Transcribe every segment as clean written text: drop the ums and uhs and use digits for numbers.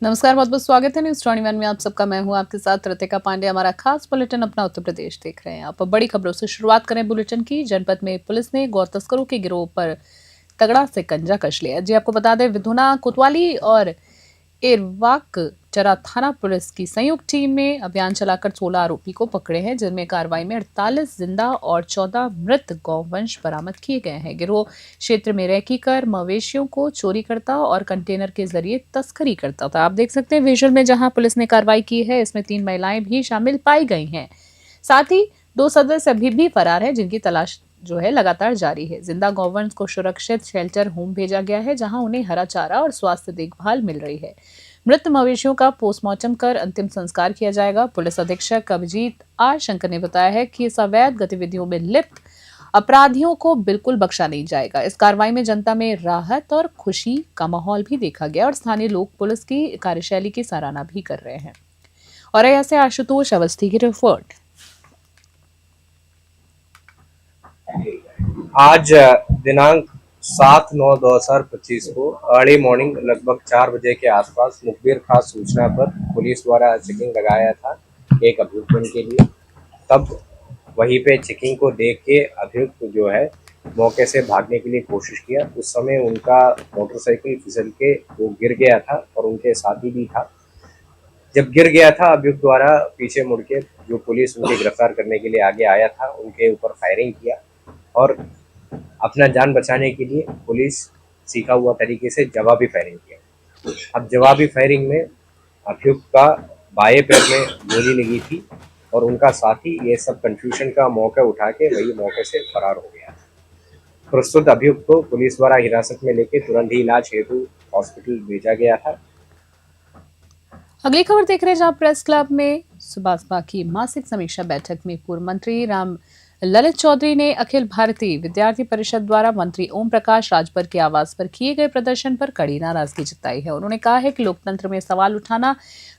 नमस्कार, बहुत बहुत स्वागत है न्यूज 21 में। आप सबका मैं हूं आपके साथ रितिका पांडे। हमारा खास बुलेटिन अपना उत्तर प्रदेश देख रहे हैं आप। बड़ी खबरों से शुरुआत करें बुलेटिन की। जनपद में पुलिस ने गौ तस्करों के गिरोह पर तगड़ा शिकंजा कस लिया। जी आपको बता दें, विधुना कोतवाली और एरवाक चरा थाना पुलिस की संयुक्त टीम में अभियान चलाकर 16 आरोपी को पकड़े हैं, जिनमें कार्रवाई में 48 जिंदा और 14 मृत गौवंश बरामद किए गए हैं। गिरोह क्षेत्र में रैकी कर मवेशियों को चोरी करता और कंटेनर के जरिए तस्करी करता था। आप देख सकते हैं विजुअल में, जहां पुलिस ने कार्रवाई की है इसमें 3 महिलाएं भी शामिल पाई गई हैं। साथ ही 2 सदस्य अभी भी फरार हैं, जिनकी तलाश जो है लगातार जारी है। जिंदा गौवंश को सुरक्षित शेल्टर होम भेजा गया है, जहां उन्हें हरा चारा और स्वास्थ्य देखभाल मिल रही है। मृत मवेशियों का पोस्टमार्टम कर अंतिम संस्कार किया जाएगा। पुलिस अधीक्षक अभिजीत आर शंकर ने बताया है कि इस अवैध गतिविधियों में लिप्त अपराधियों को बिल्कुल बख्शा नहीं जाएगा। इस कार्रवाई में जनता में राहत और खुशी का माहौल भी देखा गया और स्थानीय लोग पुलिस की कार्यशैली की सराहना भी कर रहे हैं। और ऐसे आशुतोष अवस्थी की रिपोर्ट। आज दिनांक 7/9/2025 को अर्ली मॉर्निंग लगभग 4 बजे के आसपास मुखबिर खास सूचना पर पुलिस द्वारा चेकिंग लगाया था एक अभियुक्त के लिए। तब वहीं पे चेकिंग को देख के अभियुक्त जो है मौके से भागने के लिए कोशिश किया। उस समय उनका मोटरसाइकिल फिसल के वो गिर गया था और उनके साथी भी था। जब गिर गया था, अभियुक्त द्वारा पीछे मुड़ के जो पुलिस उनके गिरफ्तार करने के लिए आगे आया था उनके ऊपर फायरिंग किया और अपना जान बचाने के लिए पुलिस सीखा हुआ तरीके से जवाबी फायरिंग किया। अब जवाबी फायरिंग में अभियुक्त का बाएं पैर में गोली लगी थी और उनका साथी ये सब कंफ्यूजन का मौका उठा के वही मौके से फरार हो गया। प्रस्तुत अभियुक्त को पुलिस द्वारा हिरासत में लेकर तुरंत ही इलाज हेतु हॉस्पिटल भेजा गया था। अगली खबर देख रहे हैं, जहां प्रेस क्लब में सुभाषपा की मासिक समीक्षा बैठक में पूर्व मंत्री राम ललित चौधरी ने अखिल भारतीय विद्यार्थी परिषद द्वारा मंत्री ओम प्रकाश राजभर के आवास पर किए गए प्रदर्शन पर कड़ी नाराजगी जताई है। उन्होंने कहा है कि लोकतंत्र में सवाल उठाना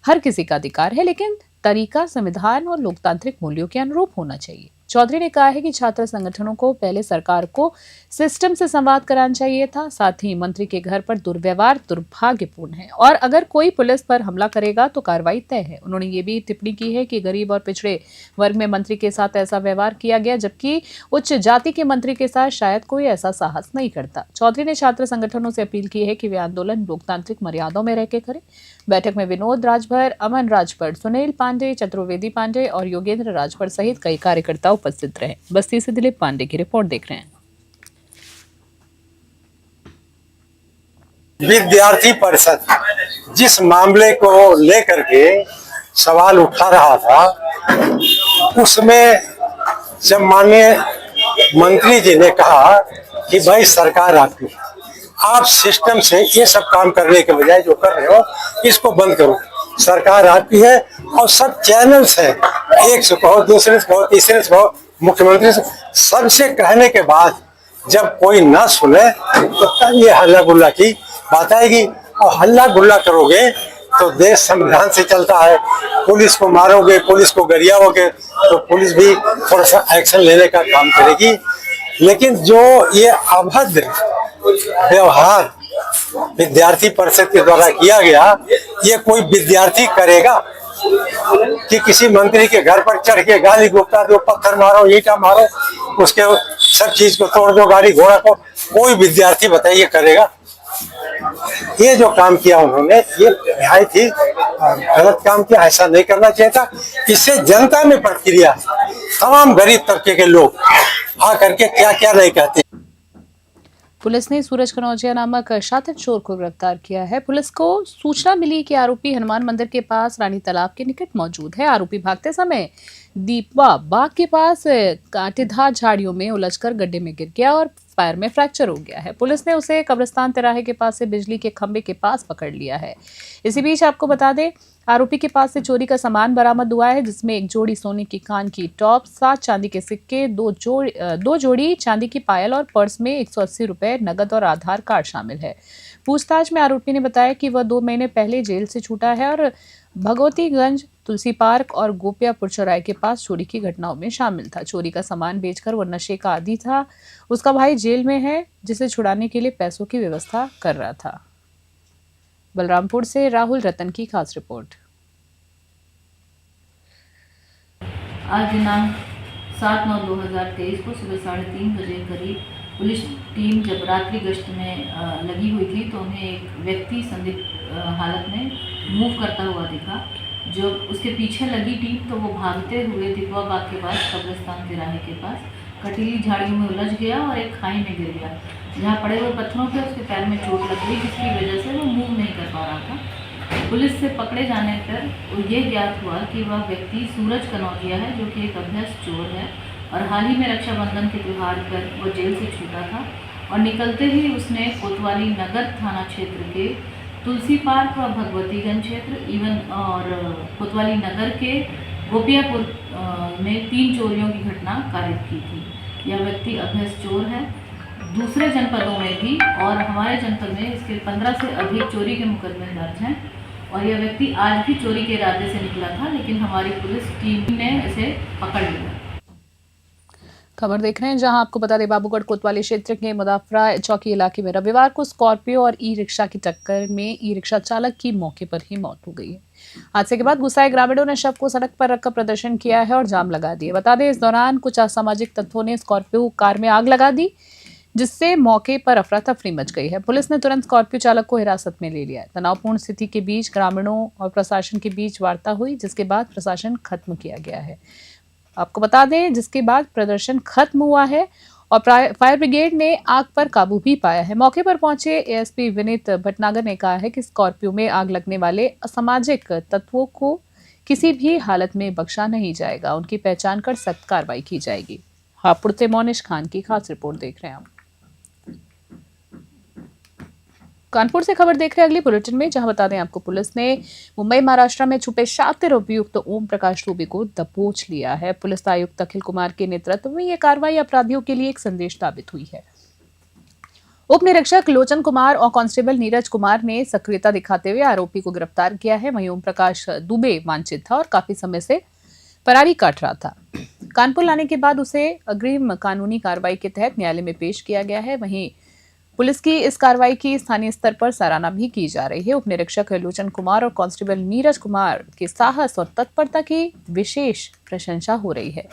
हर किसी का अधिकार है, लेकिन तरीका संविधान और लोकतांत्रिक मूल्यों के अनुरूप होना चाहिए। चौधरी ने कहा है कि छात्र संगठनों को पहले सरकार को सिस्टम से संवाद कराना चाहिए था। साथ ही मंत्री के घर पर दुर्व्यवहार दुर्भाग्यपूर्ण है और अगर कोई पुलिस पर हमला करेगा तो कार्रवाई तय है। उन्होंने ये भी टिप्पणी की है कि गरीब और पिछड़े वर्ग में मंत्री के साथ ऐसा व्यवहार किया गया, जबकि उच्च जाति के मंत्री के साथ शायद कोई ऐसा साहस नहीं करता। चौधरी ने छात्र संगठनों से अपील की है कि वे आंदोलन लोकतांत्रिक मर्यादाओं में रहकर करें। बैठक में विनोद राजभर, अमन राजभर, सुनील पांडे, चतुर्वेदी पांडे और योगेंद्र राजभर सहित कई कार्यकर्ता उपस्थित रहे। बस्ती से दिलीप पांडे की रिपोर्ट देख रहे हैं। विद्यार्थी परिषद जिस मामले को लेकर के सवाल उठा रहा था, उसमें जब माननीय मंत्री जी ने कहा कि भाई सरकार आपकी, आप सिस्टम से ये सब काम करने के बजाय जो कर रहे हो इसको बंद करो। सरकार आपकी है और सब चैनल्स हैं, एक से कहो, दूसरे से कहो, तीसरे से कहो, मुख्यमंत्री से, सबसे कहने के बाद जब कोई ना सुने तो तब ये हल्ला गुल्ला की बात आएगी। और हल्ला गुल्ला करोगे तो देश संविधान से चलता है। पुलिस को मारोगे, पुलिस को गरियाओगे तो पुलिस भी थोड़ा सा एक्शन लेने का काम करेगी। लेकिन जो ये अभद्र व्यवहार विद्यार्थी परिषद के द्वारा किया गया, ये कोई विद्यार्थी करेगा कि किसी मंत्री के घर पर चढ़ के गाली गुप्ता दो, पत्थर मारो, ईंटा मारो, उसके सब चीज को तोड़ दो, गाड़ी घोड़ा को, कोई विद्यार्थी बताइए करेगा? ये जो काम किया उन्होंने, ये नहायत ही गलत काम किया, ऐसा नहीं करना चाहिए था। इससे जनता में प्रतिक्रिया, तमाम गरीब तबके के लोग आ करके क्या क्या नहीं कहते। पुलिस ने सूरज कनौजिया नामक शातिर चोर को गिरफ्तार किया है। पुलिस को सूचना मिली कि आरोपी हनुमान मंदिर के पास रानी तालाब के निकट मौजूद है। आरोपी भागते समय दीपवा बाग के पास कांटेदार झाड़ियों में उलझकर गड्ढे में गिर गया और पैर में फ्रैक्चर हो गया है। पुलिस ने उसे कब्रिस्तान तिराहे के पास से बिजली के खंभे के पास पकड़ लिया है। इसी बीच आपको बता दें, आरोपी के पास से चोरी का सामान बरामद हुआ है, जिसमें एक जोड़ी सोने की कान की टॉप, 7 चांदी के सिक्के, दो जोड़ी चांदी की पायल और पर्स में 180 रुपए नगद और आधार कार्ड शामिल है। पूछताछ में आरोपी ने बताया कि वह 2 महीने पहले जेल से छूटा है और भगवतीगंज, तुलसी पार्क और गोपियापुर चौराहे के पास चोरी की घटनाओं में शामिल था। चोरी का सामान बेचकर वह नशे का आदी था। उसका भाई जेल में है, जिसे छुड़ाने के लिए पैसों की व्यवस्था कर रहा था। बलरामपुर से राहुल रतन की खास रिपोर्ट। आज दिनांक 7/9/2023 को सुबह 3:30 बजे करीब पुलिस टीम जब रात्रि गश्त में लगी हुई थी तो उन्हें एक व्यक्ति संदिग्ध हालत में मूव करता हुआ दिखा। जब उसके पीछे लगी टीम तो वो भागते हुए दिगवा बाग के पास कब्रिस्तान तिराहे के पास कटीली झाड़ियों में उलझ गया और एक खाई में गिर गया, जहाँ पड़े हुए पत्थरों पे उसके पैर में चोट लग गई, जिसकी वजह से वो मूव नहीं कर पा रहा था। पुलिस से पकड़े जाने पर ये ज्ञात हुआ कि वह व्यक्ति सूरज कनौजिया है, जो कि एक अभ्यस्त चोर है और हाल ही में रक्षाबंधन के त्यौहार पर वो जेल से छूटा था और निकलते ही उसने कोतवाली नगर थाना क्षेत्र के तुलसी पार्क और भगवतीगंज क्षेत्र और कोतवाली नगर के गोपियापुर में 3 चोरियों की घटना कारित की थी। यह व्यक्ति अभ्यस्त चोर है। दूसरे जनपदों में भी और हमारे जनपद में इसके 15 से अधिक चोरी के मुकदमे दर्ज हैं और यह व्यक्ति आज भी चोरी के इरादे से निकला था, लेकिन हमारी पुलिस टीम ने इसे पकड़ लिया। खबर देख रहे हैं जहां आपको बता दें बाबूगढ़ कोतवाली क्षेत्र के मुदाफरा चौकी इलाके में रविवार को स्कॉर्पियो और ई रिक्शा की टक्कर में ई रिक्शा चालक की मौके पर ही मौत हो गई है। हादसे के बाद गुस्साए ग्रामीणों ने शव को सड़क पर रखकर प्रदर्शन किया है और जाम लगा दिए। बता दें इस दौरान कुछ असामाजिक तत्वों ने स्कॉर्पियो कार में आग लगा दी, जिससे मौके पर अफरा तफरी मच गई है। पुलिस ने तुरंत स्कॉर्पियो चालक को हिरासत में ले लिया। तनावपूर्ण स्थिति के बीच ग्रामीणों और प्रशासन के बीच वार्ता हुई, जिसके बाद प्रशासन खत्म किया गया है। आपको बता दें जिसके बाद प्रदर्शन खत्म हुआ है और फायर ब्रिगेड ने आग पर काबू भी पाया है। मौके पर पहुंचे एएसपी विनीत भटनागर ने कहा है कि स्कॉर्पियो में आग लगने वाले असामाजिक तत्वों को किसी भी हालत में बख्शा नहीं जाएगा, उनकी पहचान कर सख्त कार्रवाई की जाएगी। हापुड़ से मोनिश खान की खास रिपोर्ट देख रहे हैं आप। कानपुर से खबर देख रहे हैं अगली बुलेटिन में, जहां बता दें आपको पुलिस ने मुंबई महाराष्ट्र में छुपे शातिर अभियुक्त ओम प्रकाश दुबे को दबोच लिया है। पुलिस आयुक्त अखिल कुमार के नेतृत्व में यह कार्रवाई अपराधियों के लिए एक संदेश साबित हुई है। उप निरीक्षक लोचन कुमार और कांस्टेबल नीरज कुमार ने सक्रियता दिखाते हुए आरोपी को गिरफ्तार किया है। वहीं ओम प्रकाश दुबे वांछित था और काफी समय से फरारी काट रहा था। कानपुर लाने के बाद उसे अग्रिम कानूनी कार्रवाई के तहत न्यायालय में पेश किया गया है। वहीं पुलिस की इस कार्रवाई की स्थानीय स्तर पर सराहना भी की जा रही है। उप निरीक्षक लोचन कुमार और कांस्टेबल नीरज कुमार के साहस और तत्परता की विशेष प्रशंसा हो रही है।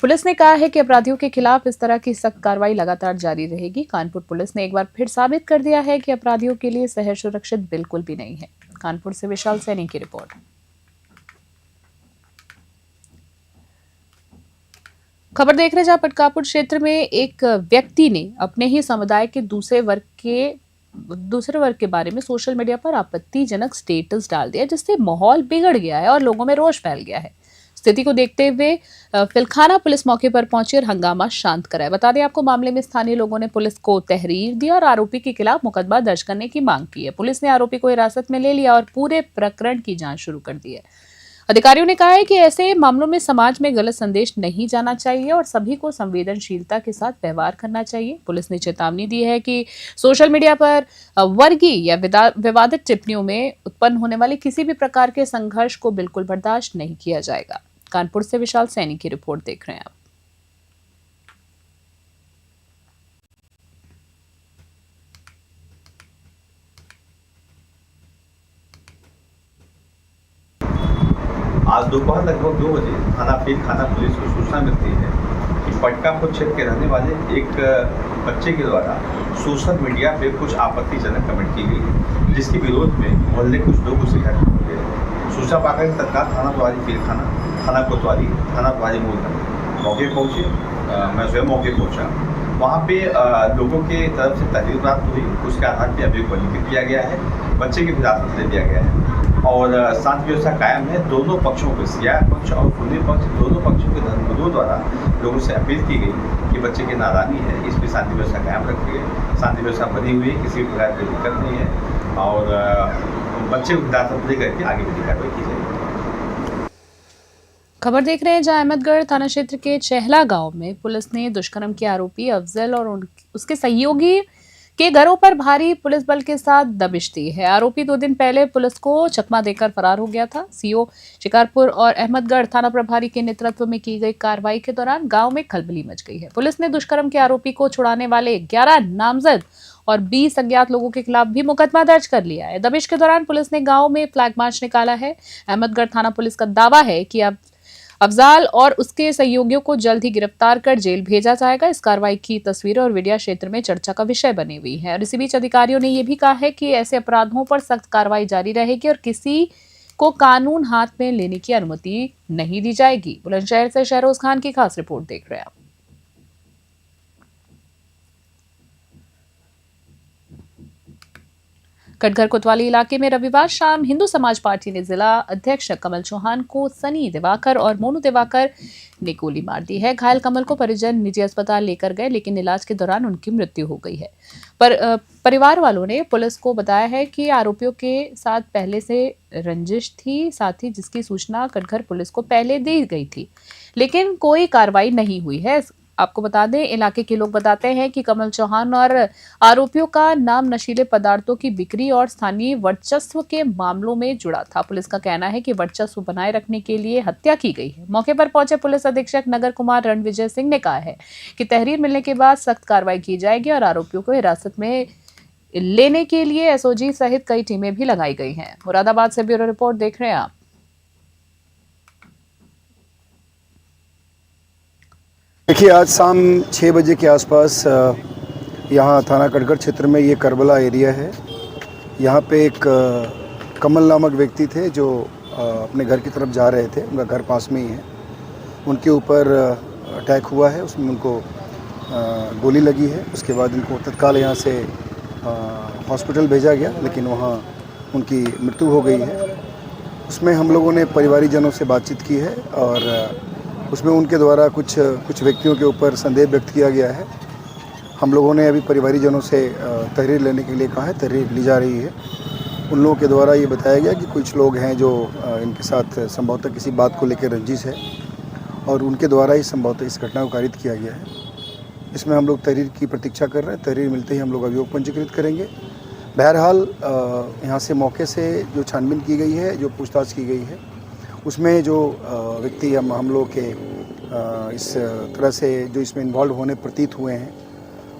पुलिस ने कहा है कि अपराधियों के खिलाफ इस तरह की सख्त कार्रवाई लगातार जारी रहेगी। कानपुर पुलिस ने एक बार फिर साबित कर दिया है कि अपराधियों के लिए शहर सुरक्षित बिल्कुल भी नहीं है। कानपुर से विशाल सैनी की रिपोर्ट। खबर देख रहे हैं जहां पटकापुर क्षेत्र में एक व्यक्ति ने अपने ही समुदाय के दूसरे वर्ग के बारे में सोशल मीडिया पर आपत्तिजनक स्टेटस डाल दिया, जिससे माहौल बिगड़ गया है और लोगों में रोष फैल गया है। स्थिति को देखते हुए फिलखाना पुलिस मौके पर पहुंची और हंगामा शांत कराया। बता दें आपको मामले में स्थानीय लोगों ने पुलिस को तहरीर दी और आरोपी के खिलाफ मुकदमा दर्ज करने की मांग की है। पुलिस ने आरोपी को हिरासत में ले लिया और पूरे प्रकरण की जांच शुरू कर दी है। अधिकारियों ने कहा है कि ऐसे मामलों में समाज में गलत संदेश नहीं जाना चाहिए और सभी को संवेदनशीलता के साथ व्यवहार करना चाहिए। पुलिस ने चेतावनी दी है कि सोशल मीडिया पर वर्गीय या विवादित टिप्पणियों में उत्पन्न होने वाले किसी भी प्रकार के संघर्ष को बिल्कुल बर्दाश्त नहीं किया जाएगा। कानपुर से विशाल सैनी की रिपोर्ट देख रहे हैं आप। आज दोपहर लगभग 2 बजे फिलखाना पुलिस को सूचना मिलती है कि पटकापुर क्षेत्र के रहने वाले एक बच्चे के द्वारा सोशल मीडिया पे कुछ आपत्तिजनक कमेंट की गई, जिसके विरोध में मोहल्ले कुछ लोग उसे घर हो गए। सूचना पाकर तत्काल थाना प्रभारी फिलखाना, थाना कोतवाली, थाना प्रभारी मूलधन मौके पहुँचे। मैं स्वयं मौके पहुँचा। वहाँ पे लोगों के तरफ से तहरीर प्राप्त हुई, उसके आधार पर अभियोग पंजीकृत किया गया है, बच्चे की हिरासत ले लिया गया है और शांति व्यवस्था कायम है। दोनों पक्षों को, सियाह पक्ष और सुन्नी पक्ष, दोनों पक्षों के धर्मगुरुओं द्वारा लोगों से अपील की गई कि बच्चे की नादानी है, इस पर शांति व्यवस्था कायम रखिए। शांति व्यवस्था बनी हुई है, किसी भी प्रकार की दिक्कत नहीं है और बच्चे को हिरासत लेकर के आगे भी कार्रवाई की जाएगी। खबर देख रहे हैं जहां अहमदगढ़ थाना क्षेत्र के चहला गांव में पुलिस ने दुष्कर्म के आरोपी अफजल और उसके सहयोगी के घरों पर भारी पुलिस बल के साथ दबिश दी है। आरोपी 2 दिन पहले पुलिस को चकमा देकर फरार हो गया था। सीओ शिकारपुर और अहमदगढ़ थाना प्रभारी के नेतृत्व में की गई कार्रवाई के दौरान गांव में खलबली मच गई है। पुलिस ने दुष्कर्म के आरोपी को छुड़ाने वाले 11 नामजद और 20 अज्ञात लोगों के खिलाफ भी मुकदमा दर्ज कर लिया है। दबिश के दौरान पुलिस ने गांव में फ्लैग मार्च निकाला है। अहमदगढ़ थाना पुलिस का दावा है कि अब अफजाल और उसके सहयोगियों को जल्द ही गिरफ्तार कर जेल भेजा जाएगा। इस कार्रवाई की तस्वीरें और वीडियो क्षेत्र में चर्चा का विषय बनी हुई है। और इसी बीच अधिकारियों ने यह भी कहा है कि ऐसे अपराधों पर सख्त कार्रवाई जारी रहेगी और किसी को कानून हाथ में लेने की अनुमति नहीं दी जाएगी। बुलंदशहर से शहरोज खान की खास रिपोर्ट देख रहे हैं आप। कटघर कोतवाली इलाके में रविवार शाम हिंदू समाज पार्टी ने जिला अध्यक्ष कमल चौहान को सनी दिवाकर और मोनू दिवाकर ने गोली मार दी है। घायल कमल को परिजन निजी अस्पताल लेकर गए, लेकिन इलाज के दौरान उनकी मृत्यु हो गई है। परिवार वालों ने पुलिस को बताया है कि आरोपियों के साथ पहले से रंजिश थी, साथ ही जिसकी सूचना कटघर पुलिस को पहले दी गई थी, लेकिन कोई कार्रवाई नहीं हुई है। आपको बता दें, इलाके के लोग बताते हैं कि कमल चौहान और आरोपियों का नाम नशीले पदार्थों की बिक्री और स्थानीय वर्चस्व के मामलों में जुड़ा था। पुलिस का कहना है कि वर्चस्व बनाए रखने के लिए हत्या की गई है। मौके पर पहुंचे पुलिस अधीक्षक नगर कुमार रणविजय सिंह ने कहा है कि तहरीर मिलने के बाद सख्त कार्रवाई की जाएगी और आरोपियों को हिरासत में लेने के लिए एसओजी सहित कई टीमें भी लगाई गई हैं। मुरादाबाद से ब्यूरो रिपोर्ट देख रहे हैं आप। देखिए, आज शाम 6 बजे के आसपास यहाँ थाना कटघर क्षेत्र में ये करबला एरिया है। यहाँ पे एक कमल नामक व्यक्ति थे जो अपने घर की तरफ जा रहे थे। उनका घर पास में ही है। उनके ऊपर अटैक हुआ है, उसमें उनको गोली लगी है। उसके बाद उनको तत्काल यहाँ से हॉस्पिटल भेजा गया, लेकिन वहाँ उनकी मृत्यु हो गई है। उसमें हम लोगों ने परिवारीजनों से बातचीत की है और उसमें उनके द्वारा कुछ व्यक्तियों के ऊपर संदेह व्यक्त किया गया है। हम लोगों ने अभी परिवारीजनों से तहरीर लेने के लिए कहा है, तहरीर ली जा रही है। उन लोगों के द्वारा ये बताया गया कि कुछ लोग हैं जो इनके साथ संभवतः किसी बात को लेकर रंजिश है और उनके द्वारा ही संभवतः इस घटना को कारित किया गया है। इसमें हम लोग तहरीर की प्रतीक्षा कर रहे हैं। तहरीर मिलते ही हम लोग अभियोग पंजीकृत करेंगे। बहरहाल यहाँ से मौके से जो छानबीन की गई है, जो पूछताछ की गई है, उसमें जो व्यक्ति हम लोग के इस तरह से जो इसमें इन्वॉल्व होने प्रतीत हुए हैं,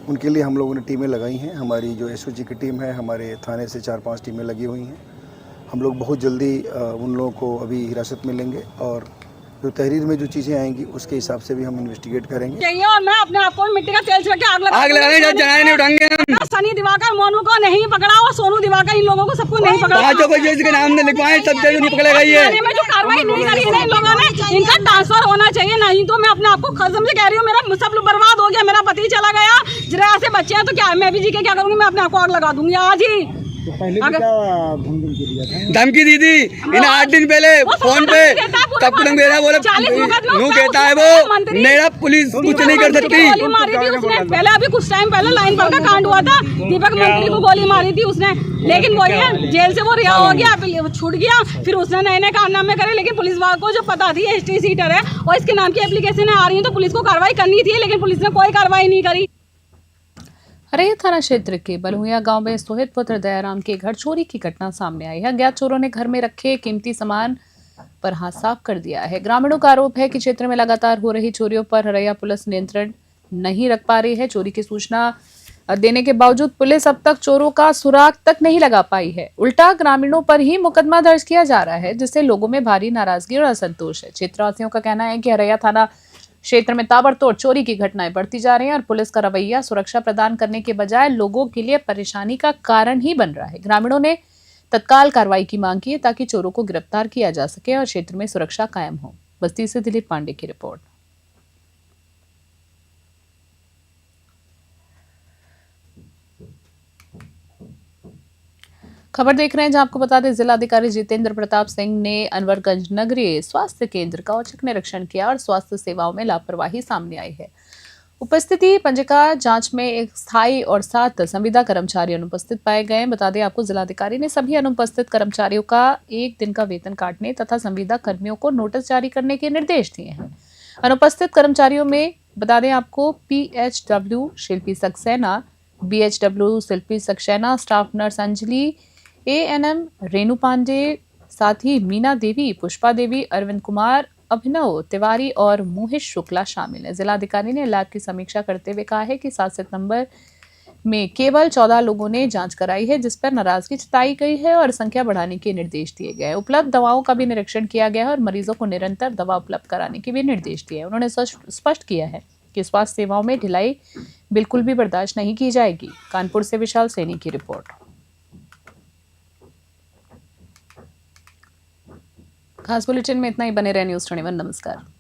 उनके लिए हम लोगों ने टीमें लगाई हैं। हमारी जो एसओजी की टीम है, हमारे थाने से 4-5 टीमें लगी हुई हैं। हम लोग बहुत जल्दी उन लोगों को अभी हिरासत में लेंगे और जो तहरीर में जो चीज़ें आएंगी उसके हिसाब से भी हम इन्वेस्टिगेट करेंगे। चाहिए और मैं अपने आप को मिट्टी का तेल छिड़क के आग लगाने जलाए नहीं उठाएंगे हम। सनी दिवाकर मोनू को नहीं पकड़ा और सोनू दिवाकर इन लोगों को सबको नहीं पकड़ा। पांचों को जिसके नाम ने लिखवाए सब जगह नहीं पकड़े गई है। में जो कार्रवाई नहीं करी है इन लोगों ने, इनका ट्रांसफर होना चाहिए। नहीं तो मैं अपने आप को कसम से कह रही हूँ, मेरा सब बर्बाद हो गया। मेरा पति चला गया, जरा से बच्चे हैं तो क्या मैं भी जी के क्या करूँगी? मैं अपने आप को आग लगा दूंगी आज ही। तो पहले भी क्या धमकी दी थी इन्हें 8 दिन पहले फोन पे तब कुछ दे रहा बोले नू कहता है वो मेरा पुलिस कुछ नहीं कर सकती। गोली मारी थी उसने पहले, अभी कुछ टाइम पहले लाइन पर का कांड हुआ था, दीपक मंत्री को गोली मारी थी उसने, लेकिन वही है जेल से वो रिहा हो गया, छूट गया। फिर उसने नए कारनामे करे, लेकिन पुलिस वालों को जो पता थी ST सीटर है और इसके नाम की एप्लीकेशन आ रही है तो पुलिस को कार्रवाई करनी थी, लेकिन पुलिस ने कोई कार्रवाई नहीं करी। हरैया थाना क्षेत्र के बलहुआ गांव में सोहित पुत्र दयाराम के घर चोरी की घटना सामने आई है। अज्ञात चोरों ने घर में रखे कीमती सामान पर हाथ साफ कर दिया है। ग्रामीणों का आरोप है कि क्षेत्र में लगातार हो रही चोरियों पर हरैया पुलिस नियंत्रण नहीं रख पा रही है। चोरी की सूचना देने के बावजूद पुलिस अब तक चोरों का सुराग तक नहीं लगा पाई है। उल्टा ग्रामीणों पर ही मुकदमा दर्ज किया जा रहा है, जिससे लोगों में भारी नाराजगी और असंतोष है। क्षेत्रवासियों का कहना है कि हरैया थाना क्षेत्र में ताबड़तोड़ चोरी की घटनाएं बढ़ती जा रही हैं और पुलिस का रवैया सुरक्षा प्रदान करने के बजाय लोगों के लिए परेशानी का कारण ही बन रहा है। ग्रामीणों ने तत्काल कार्रवाई की मांग की है ताकि चोरों को गिरफ्तार किया जा सके और क्षेत्र में सुरक्षा कायम हो। बस्ती से दिलीप पांडे की रिपोर्ट। खबर देख रहे हैं, जहां आपको बता दें जिलाधिकारी जितेंद्र प्रताप सिंह ने अनवरगंज नगरीय स्वास्थ्य केंद्र का औचक निरीक्षण किया और स्वास्थ्य सेवाओं में लापरवाही सामने आई है। उपस्थिति पंजिका जांच में एक स्थायी और 7 संविदा कर्मचारी अनुपस्थित पाए गए। बता दें आपको, जिलाधिकारी ने सभी अनुपस्थित कर्मचारियों का 1 दिन का वेतन काटने तथा संविदा कर्मियों को नोटिस जारी करने के निर्देश दिए हैं। अनुपस्थित कर्मचारियों में बता दें आपको PHW Shilpi Saxena, BHW Shilpi Saxena, staff nurse Anjali, ANM Renu Pandey, साथ ही मीना देवी, पुष्पा देवी, अरविंद कुमार, अभिनव तिवारी और मोहित शुक्ला शामिल हैं। जिलाधिकारी ने लैब की समीक्षा करते हुए कहा है कि 7 सितंबर में केवल 14 लोगों ने जांच कराई है, जिस पर नाराजगी जताई गई है और संख्या बढ़ाने के निर्देश दिए गए हैं। उपलब्ध दवाओं का भी निरीक्षण किया गया है और मरीजों को निरंतर दवा उपलब्ध कराने के भी निर्देश दिए हैं। उन्होंने स्पष्ट किया है कि स्वास्थ्य सेवाओं में ढिलाई बिल्कुल भी बर्दाश्त नहीं की जाएगी। कानपुर से विशाल सैनी की रिपोर्ट। खास बुलेटिन में इतना ही। बने रहे न्यूज़ 21। नमस्कार।